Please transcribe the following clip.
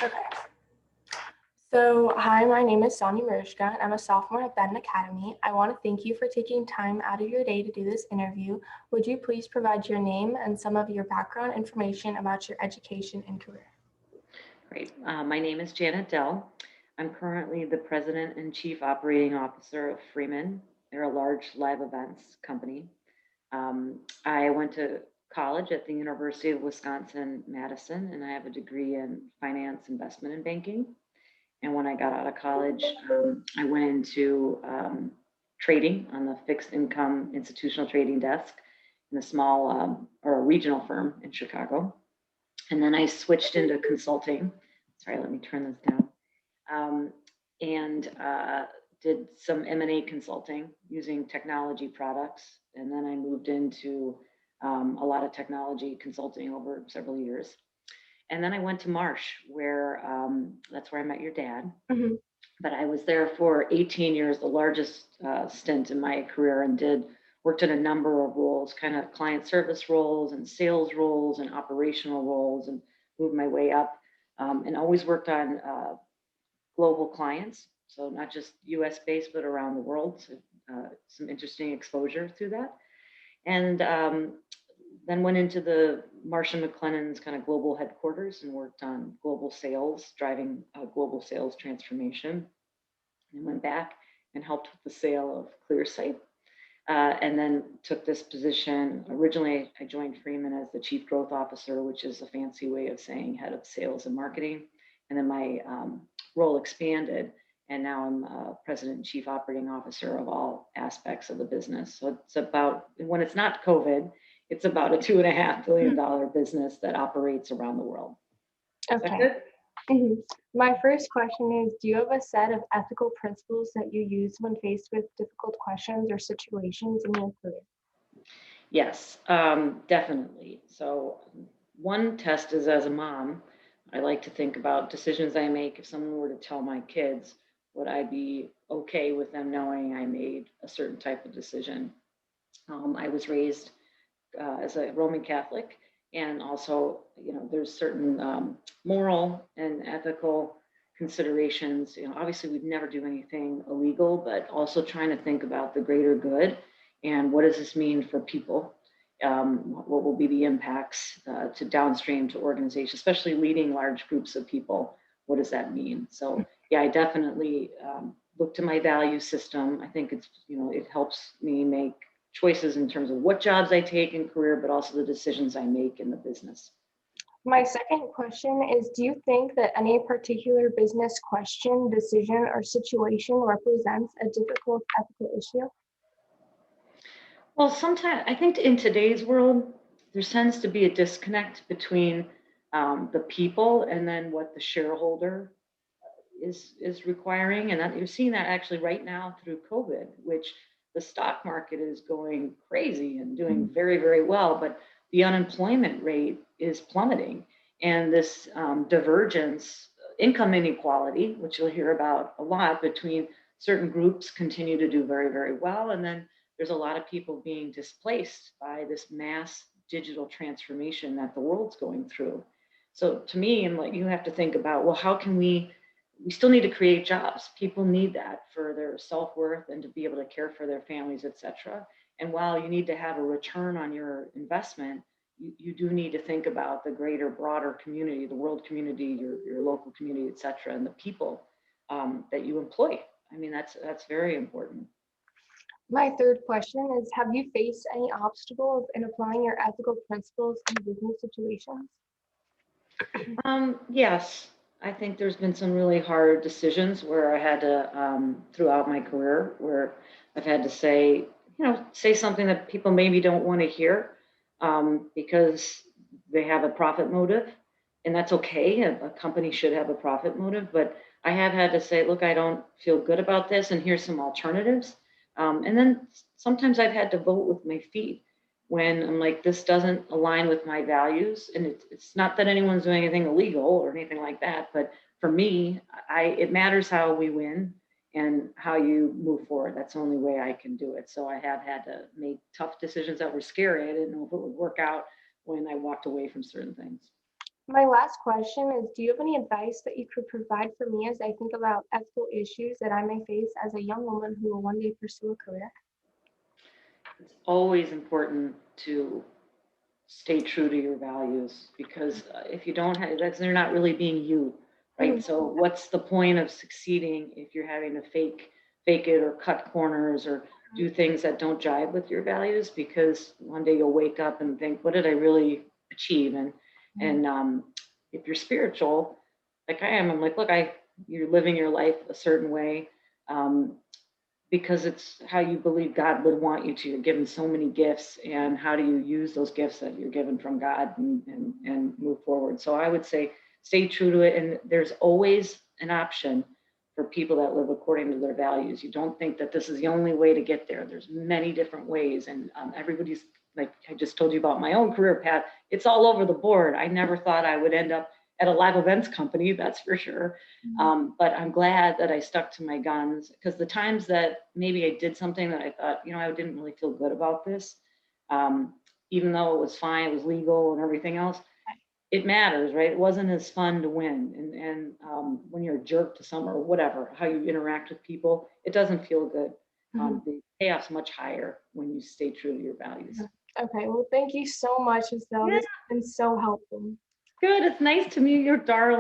Okay. So, hi, my name is Sonia Miroshka, and I'm a sophomore at Benton Academy. I want to thank you for taking time out of your day to do this interview. Would you please provide your name and some of your background information about your education and career? Great. My name is Janet Dell. I'm currently the President and Chief Operating Officer of Freeman. They're a large live events company. I went to college at the University of Wisconsin-Madison, and I have a degree in finance, investment, and banking. And when I got out of college, I went into trading on the fixed income institutional trading desk in a small or a regional firm in Chicago. And then I switched into consulting. Sorry, let me turn this down. And did some M&A consulting using technology products. And then I moved into a lot of technology consulting over several years. And then I went to Marsh, where that's where I met your dad. Mm-hmm. But I was there for 18 years, the largest stint in my career, and worked in a number of roles, kind of client service roles and sales roles and operational roles, and moved my way up, and always worked on global clients. So not just US based, but around the world. So, some interesting exposure through that. And then went into the Marsh & McLennan's kind of global headquarters and worked on global sales, driving a global sales transformation. And went back and helped with the sale of ClearSight. And then took this position. Originally, I joined Freeman as the Chief Growth Officer, which is a fancy way of saying head of sales and marketing. And then my role expanded, and now I'm President and Chief Operating Officer of all aspects of the business. So it's about, when it's not COVID, it's about a $2.5 billion business that operates around the world. Okay. Mm-hmm. My first question is, do you have a set of ethical principles that you use when faced with difficult questions or situations in your career? Yes, definitely. So one test is, as a mom, I like to think about decisions I make. If someone were to tell my kids, would I be okay with them knowing I made a certain type of decision? I was raised as a Roman Catholic, and also, there's certain moral and ethical considerations. Obviously, we'd never do anything illegal, but also trying to think about the greater good and what does this mean for people? What will be the impacts to downstream to organizations, especially leading large groups of people? What does that mean? So yeah, I definitely look to my value system. I think it's, it helps me make choices in terms of what jobs I take in career, but also the decisions I make in the business. My second question is, do you think that any particular business question, decision, or situation represents a difficult ethical issue? Well, sometimes I think in today's world, there tends to be a disconnect between the people and then what the shareholder is requiring. And that, you're seeing that actually right now through COVID, which the stock market is going crazy and doing very, very well, but the unemployment rate is plummeting. And this divergence, income inequality, which you'll hear about a lot between certain groups, continue to do very, very well. And then there's a lot of people being displaced by this mass digital transformation that the world's going through. So to me, and like, you have to think about, well, how can we still need to create jobs. People need that for their self-worth and to be able to care for their families, et cetera. And while you need to have a return on your investment, you do need to think about the greater, broader community, the world community, your local community, et cetera, and the people that you employ. I mean, that's very important. My third question is, have you faced any obstacles in applying your ethical principles in business situations? Yes, I think there's been some really hard decisions where I had to, throughout my career, where I've had to say, say something that people maybe don't want to hear because they have a profit motive, and that's okay. A company should have a profit motive, but I have had to say, look, I don't feel good about this, and here's some alternatives. And then sometimes I've had to vote with my feet when I'm like, this doesn't align with my values. And it's not that anyone's doing anything illegal or anything like that, but for me, it matters how we win and how you move forward. That's the only way I can do it. So I have had to make tough decisions that were scary. I didn't know if it would work out when I walked away from certain things. My last question is, do you have any advice that you could provide for me as I think about ethical issues that I may face as a young woman who will one day pursue a career? It's always important to stay true to your values because if you don't have that's they're not really being you, right? Mhm. So what's the point of succeeding if you're having to fake it or cut corners or do things that don't jive with your values? Because one day you'll wake up and think, what did I really achieve? And if you're spiritual, like I am, I'm like, look, you're living your life a certain way. Um, because it's how you believe God would want you to. You're given so many gifts, and how do you use those gifts that you're given from God and move forward? So I would say stay true to it. And there's always an option for people that live according to their values. You don't think that this is the only way to get there. There's many different ways, and everybody's like I just told you about my own career path. It's all over the board. I never thought I would end up at a live events company, that's for sure. But I'm glad that I stuck to my guns because the times that maybe I did something that I thought, I didn't really feel good about this, um, even though it was fine, it was legal and everything else, it matters, right? It wasn't as fun to win. And when you're a jerk to some or whatever, how you interact with people, it doesn't feel good. Mhm. The payoff's much higher when you stay true to your values. Okay, well, thank you so much, Estelle. Yeah, This has been so helpful. good. It's nice to meet your darling.